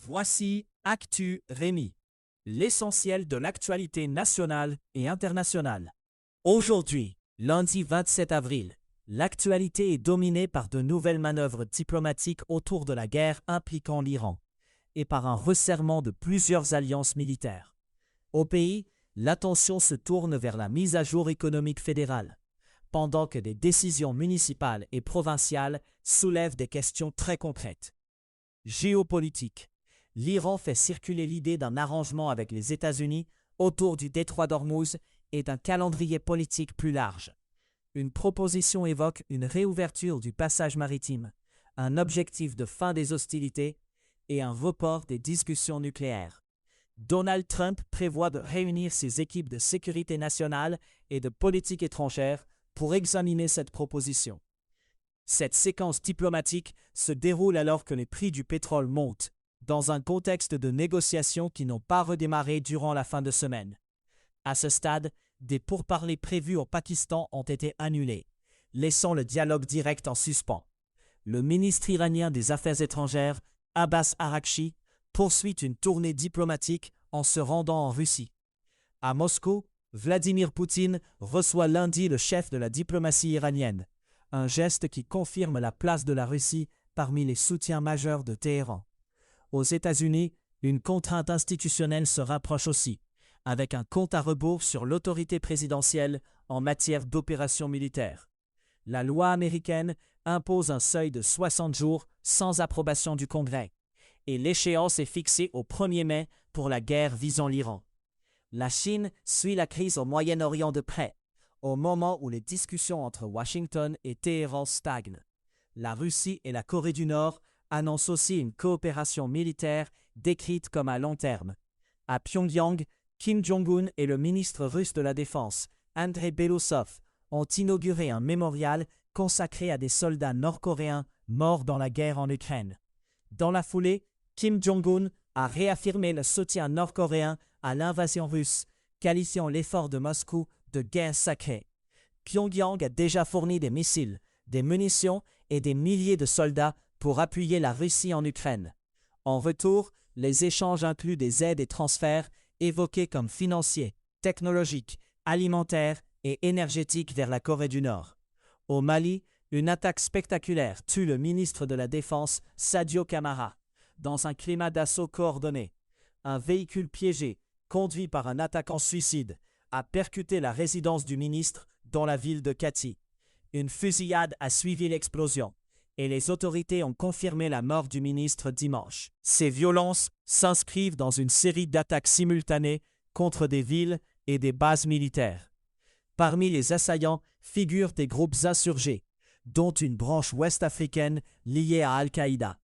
Voici Actu Rémi, l'essentiel de l'actualité nationale et internationale. Aujourd'hui, lundi 27 avril, l'actualité est dominée par de nouvelles manœuvres diplomatiques autour de la guerre impliquant l'Iran et par un resserrement de plusieurs alliances militaires. Au pays, l'attention se tourne vers la mise à jour économique fédérale, pendant que des décisions municipales et provinciales soulèvent des questions très concrètes. Géopolitique. L'Iran fait circuler l'idée d'un arrangement avec les États-Unis autour du détroit d'Ormuz et d'un calendrier politique plus large. Une proposition évoque une réouverture du passage maritime, un objectif de fin des hostilités et un report des discussions nucléaires. Donald Trump prévoit de réunir ses équipes de sécurité nationale et de politique étrangère pour examiner cette proposition. Cette séquence diplomatique se déroule alors que les prix du pétrole montent, dans un contexte de négociations qui n'ont pas redémarré durant la fin de semaine. À ce stade, des pourparlers prévus au Pakistan ont été annulés, laissant le dialogue direct en suspens. Le ministre iranien des Affaires étrangères, Abbas Araghchi, poursuit une tournée diplomatique en se rendant en Russie. À Moscou, Vladimir Poutine reçoit lundi le chef de la diplomatie iranienne, un geste qui confirme la place de la Russie parmi les soutiens majeurs de Téhéran. Aux États-Unis, une contrainte institutionnelle se rapproche aussi, avec un compte à rebours sur l'autorité présidentielle en matière d'opérations militaires. La loi américaine impose un seuil de 60 jours sans approbation du Congrès, et l'échéance est fixée au 1er mai pour la guerre visant l'Iran. La Chine suit la crise au Moyen-Orient de près, au moment où les discussions entre Washington et Téhéran stagnent. La Russie et la Corée du Nord annoncent aussi une coopération militaire décrite comme à long terme. À Pyongyang, Kim Jong-un et le ministre russe de la Défense, Andrei Belousov, ont inauguré un mémorial consacré à des soldats nord-coréens morts dans la guerre en Ukraine. Dans la foulée, Kim Jong-un a réaffirmé le soutien nord-coréen à l'invasion russe, qualifiant l'effort de Moscou de guerre sacrée. Pyongyang a déjà fourni des missiles, des munitions et des milliers de soldats pour appuyer la Russie en Ukraine. En retour, les échanges incluent des aides et transferts évoqués comme financiers, technologiques, alimentaires et énergétiques vers la Corée du Nord. Au Mali, une attaque spectaculaire tue le ministre de la Défense, Sadio Kamara, dans un climat d'assaut coordonné. Un véhicule piégé, conduit par un attaquant suicide, a percuté la résidence du ministre dans la ville de Kati. Une fusillade a suivi l'explosion, et les autorités ont confirmé la mort du ministre dimanche. Ces violences s'inscrivent dans une série d'attaques simultanées contre des villes et des bases militaires. Parmi les assaillants figurent des groupes insurgés, dont une branche ouest-africaine liée à Al-Qaïda.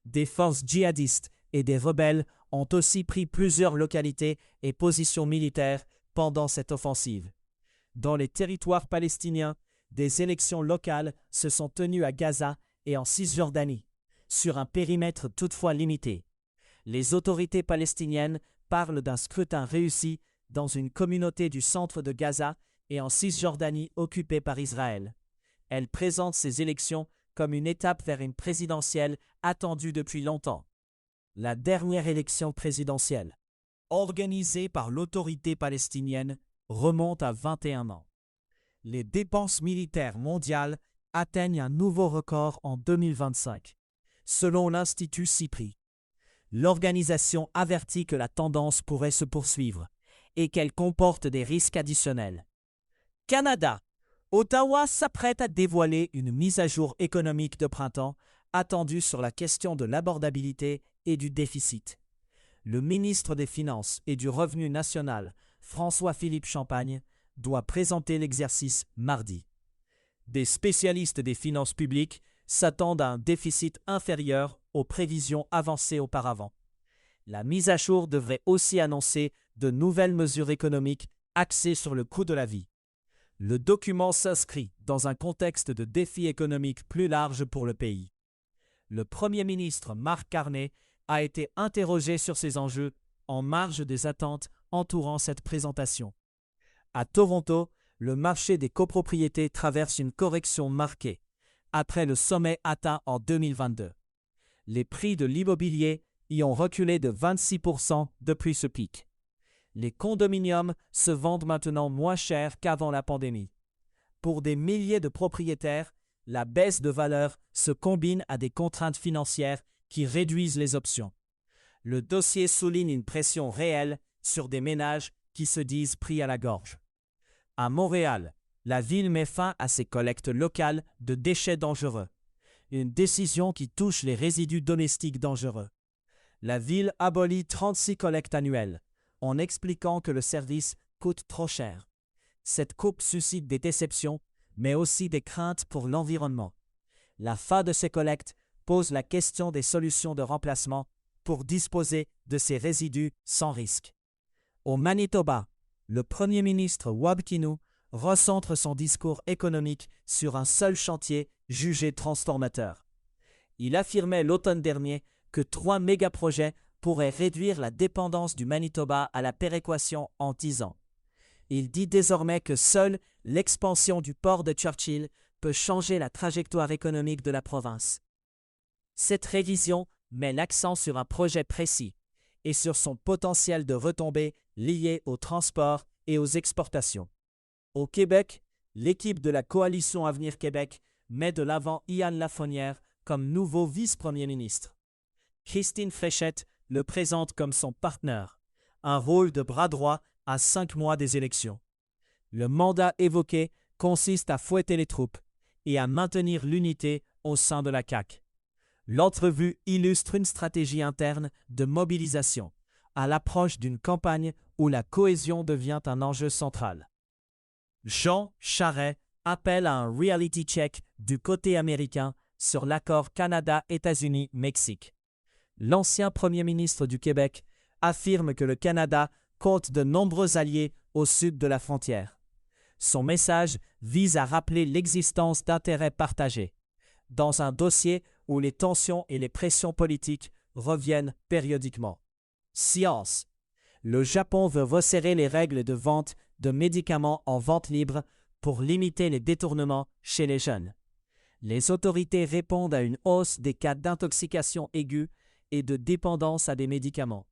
Des forces djihadistes et des rebelles ont aussi pris plusieurs localités et positions militaires pendant cette offensive. Dans les territoires palestiniens, des élections locales se sont tenues à Gaza et en Cisjordanie, sur un périmètre toutefois limité. Les autorités palestiniennes parlent d'un scrutin réussi dans une communauté du centre de Gaza et en Cisjordanie occupée par Israël. Elles présentent ces élections comme une étape vers une présidentielle attendue depuis longtemps. La dernière élection présidentielle, organisée par l'autorité palestinienne, remonte à 21 ans. Les dépenses militaires mondiales atteignent un nouveau record en 2025, selon l'Institut SIPRI. L'organisation avertit que la tendance pourrait se poursuivre et qu'elle comporte des risques additionnels. Canada. Ottawa s'apprête à dévoiler une mise à jour économique de printemps attendue sur la question de l'abordabilité et du déficit. Le ministre des Finances et du Revenu national, François-Philippe Champagne, doit présenter l'exercice mardi. Des spécialistes des finances publiques s'attendent à un déficit inférieur aux prévisions avancées auparavant. La mise à jour devrait aussi annoncer de nouvelles mesures économiques axées sur le coût de la vie. Le document s'inscrit dans un contexte de défis économiques plus large pour le pays. Le Premier ministre Mark Carney a été interrogé sur ces enjeux en marge des attentes entourant cette présentation. À Toronto, le marché des copropriétés traverse une correction marquée, après le sommet atteint en 2022. Les prix de l'immobilier y ont reculé de 26% depuis ce pic. Les condominiums se vendent maintenant moins cher qu'avant la pandémie. Pour des milliers de propriétaires, la baisse de valeur se combine à des contraintes financières qui réduisent les options. Le dossier souligne une pression réelle sur des ménages qui se disent pris à la gorge. À Montréal, la ville met fin à ses collectes locales de déchets dangereux, une décision qui touche les résidus domestiques dangereux. La ville abolit 36 collectes annuelles, en expliquant que le service coûte trop cher. Cette coupe suscite des déceptions, mais aussi des craintes pour l'environnement. La fin de ces collectes pose la question des solutions de remplacement pour disposer de ces résidus sans risque. Au Manitoba, le premier ministre Wab Kinew recentre son discours économique sur un seul chantier jugé transformateur. Il affirmait l'automne dernier que 3 mégaprojets pourraient réduire la dépendance du Manitoba à la péréquation en 10 ans. Il dit désormais que seule l'expansion du port de Churchill peut changer la trajectoire économique de la province. Cette révision met l'accent sur un projet précis et sur son potentiel de retombées liées au transport et aux exportations. Au Québec, l'équipe de la Coalition Avenir Québec met de l'avant Ian Lafrenière comme nouveau vice-premier ministre. Christine Fréchette le présente comme son partenaire, un rôle de bras droit à 5 mois des élections. Le mandat évoqué consiste à fouetter les troupes et à maintenir l'unité au sein de la CAQ. L'entrevue illustre une stratégie interne de mobilisation à l'approche d'une campagne où la cohésion devient un enjeu central. Jean Charest appelle à un reality check du côté américain sur l'accord Canada-États-Unis-Mexique. L'ancien premier ministre du Québec affirme que le Canada compte de nombreux alliés au sud de la frontière. Son message vise à rappeler l'existence d'intérêts partagés, dans un dossier où les tensions et les pressions politiques reviennent périodiquement. Science. Le Japon veut resserrer les règles de vente de médicaments en vente libre pour limiter les détournements chez les jeunes. Les autorités répondent à une hausse des cas d'intoxication aiguë et de dépendance à des médicaments.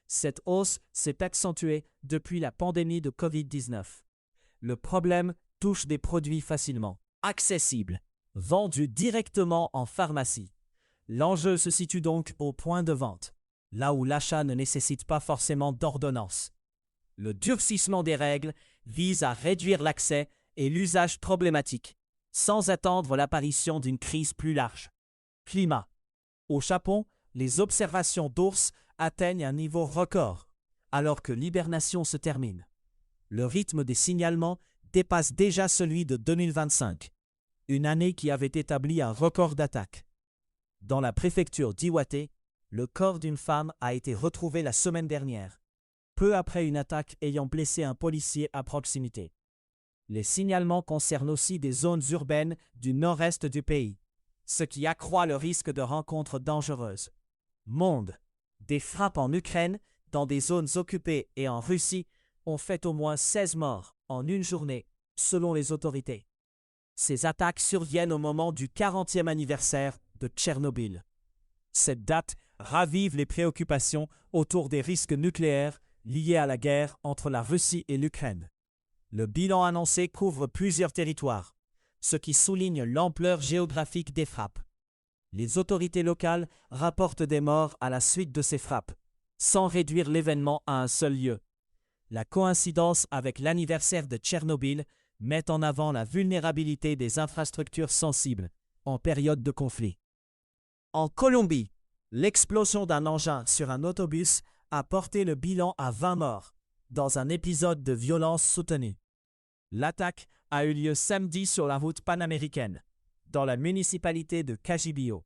Cette hausse s'est accentuée depuis la pandémie de COVID-19. Le problème touche des produits facilement accessibles, vendus directement en pharmacie. L'enjeu se situe donc au point de vente, là où l'achat ne nécessite pas forcément d'ordonnance. Le durcissement des règles vise à réduire l'accès et l'usage problématique, sans attendre l'apparition d'une crise plus large. Climat. Au Japon, les observations d'ours atteignent un niveau record, alors que l'hibernation se termine. Le rythme des signalements dépasse déjà celui de 2025, une année qui avait établi un record d'attaques. Dans la préfecture d'Iwate, le corps d'une femme a été retrouvé la semaine dernière, peu après une attaque ayant blessé un policier à proximité. Les signalements concernent aussi des zones urbaines du nord-est du pays, ce qui accroît le risque de rencontres dangereuses. Monde. Des frappes en Ukraine, dans des zones occupées et en Russie, ont fait au moins 16 morts en une journée, selon les autorités. Ces attaques surviennent au moment du 40e anniversaire de Tchernobyl. Cette date ravive les préoccupations autour des risques nucléaires liés à la guerre entre la Russie et l'Ukraine. Le bilan annoncé couvre plusieurs territoires, ce qui souligne l'ampleur géographique des frappes. Les autorités locales rapportent des morts à la suite de ces frappes, sans réduire l'événement à un seul lieu. La coïncidence avec l'anniversaire de Tchernobyl met en avant la vulnérabilité des infrastructures sensibles en période de conflit. En Colombie, l'explosion d'un engin sur un autobus a porté le bilan à 20 morts, dans un épisode de violence soutenue. L'attaque a eu lieu samedi sur la route panaméricaine, dans la municipalité de Cajibio.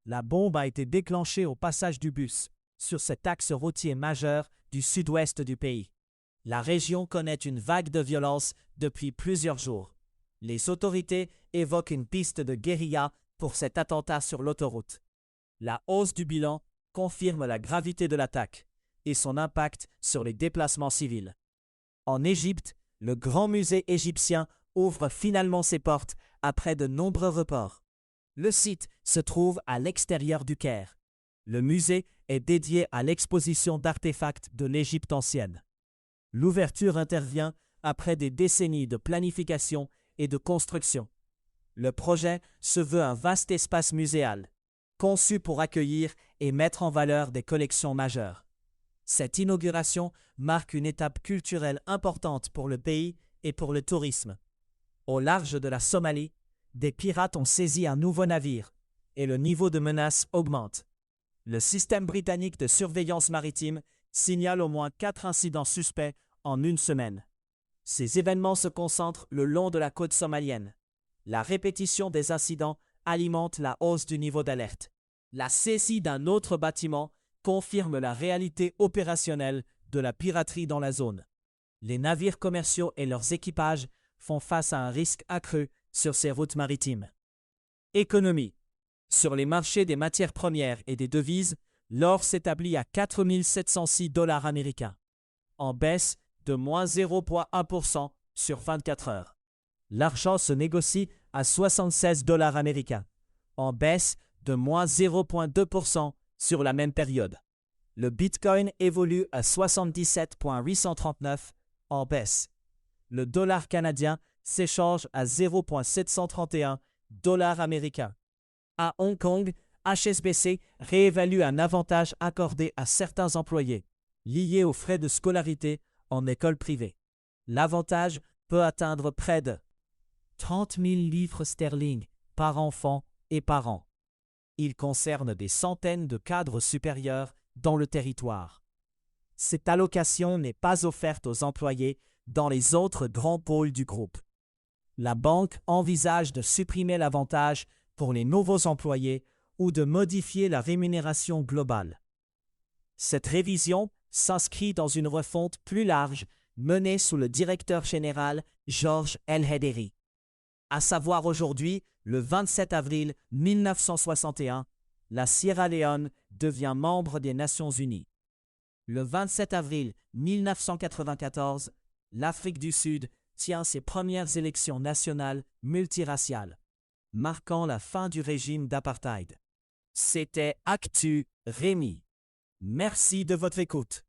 La bombe a été déclenchée au passage du bus, sur cet axe routier majeur du sud-ouest du pays. La région connaît une vague de violence depuis plusieurs jours. Les autorités évoquent une piste de guérilla pour cet attentat sur l'autoroute. La hausse du bilan confirme la gravité de l'attaque et son impact sur les déplacements civils. En Égypte, le grand musée égyptien ouvre finalement ses portes après de nombreux reports. Le site se trouve à l'extérieur du Caire. Le musée est dédié à l'exposition d'artefacts de l'Égypte ancienne. L'ouverture intervient après des décennies de planification et de construction. Le projet se veut un vaste espace muséal, conçu pour accueillir et mettre en valeur des collections majeures. Cette inauguration marque une étape culturelle importante pour le pays et pour le tourisme. Au large de la Somalie, des pirates ont saisi un nouveau navire et le niveau de menace augmente. Le système britannique de surveillance maritime signale au moins 4 incidents suspects en une semaine. Ces événements se concentrent le long de la côte somalienne. La répétition des incidents alimente la hausse du niveau d'alerte. La saisie d'un autre bâtiment confirme la réalité opérationnelle de la piraterie dans la zone. Les navires commerciaux et leurs équipages font face à un risque accru sur ces routes maritimes. Économie. Sur les marchés des matières premières et des devises, l'or s'établit à 4 706 $ américains, en baisse de moins 0,1% sur 24 heures. L'argent se négocie à 76 $ américains, en baisse de moins 0,2% sur la même période. Le Bitcoin évolue à 77,839 en baisse. Le dollar canadien s'échange à 0,731 $ américains. À Hong Kong, HSBC réévalue un avantage accordé à certains employés, lié aux frais de scolarité en école privée. L'avantage peut atteindre près de 30 000 livres sterling par enfant et par an. Il concerne des centaines de cadres supérieurs dans le territoire. Cette allocation n'est pas offerte aux employés dans les autres grands pôles du groupe. La banque envisage de supprimer l'avantage pour les nouveaux employés ou de modifier la rémunération globale. Cette révision s'inscrit dans une refonte plus large menée sous le directeur général Georges El Hederi. À savoir aujourd'hui, le 27 avril 1961, la Sierra Leone devient membre des Nations Unies. Le 27 avril 1994, l'Afrique du Sud tient ses premières élections nationales multiraciales, marquant la fin du régime d'apartheid. C'était Actu Rémi. Merci de votre écoute.